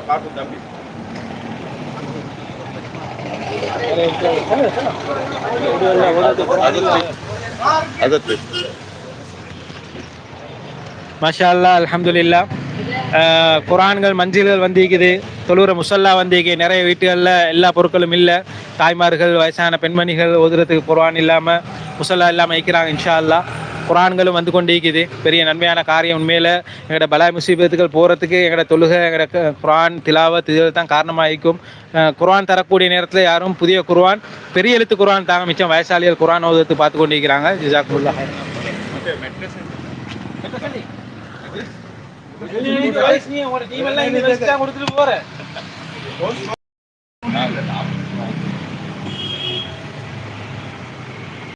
காட்டு தம்பி மாஷா அல்லாஹ் அல்ஹம்துலில்லாஹ். குர்ஆன்கள் மஞ்சில்கள் வந்திருக்குது, தொழுகிற முசல்லா வந்திருக்கு. நிறைய வீட்டுகளில் எல்லா பொருட்களும் இல்லை. தாய்மார்கள் வயசான பெண்மணிகள் ஓதுறதுக்கு குர்ஆன் இல்லாமல் முசல்லா இல்லாமல் இருக்கிறாங்க. இன்ஷா அல்லாஹ் குர்ஆன்களும் வந்து கொண்டிருக்குது. பெரிய நன்மையான காரியம். உண்மையில் எங்களோட பலா முசீபத்துகள் போகிறதுக்கு எங்களோட தொழுகை, எங்களோட குர்ஆன் திலாவத் இதுகள் தான் காரணமாக இருக்கும். குர்ஆன் தரக்கூடிய நேரத்தில் யாரும் புதிய குர்ஆன் பெரிய எழுத்து குர்ஆன் தாங்க, மிச்சம் வயசாளிகள் குர்ஆன் ஓதுறதுக்கு பார்த்து கொண்டிருக்கிறாங்க. ஜிசாக்குமுல்லாஹ். நீ உங்களோட டீம் எல்லாம் இந்த வயசுக்கு தான் கொடுத்துட்டு போற.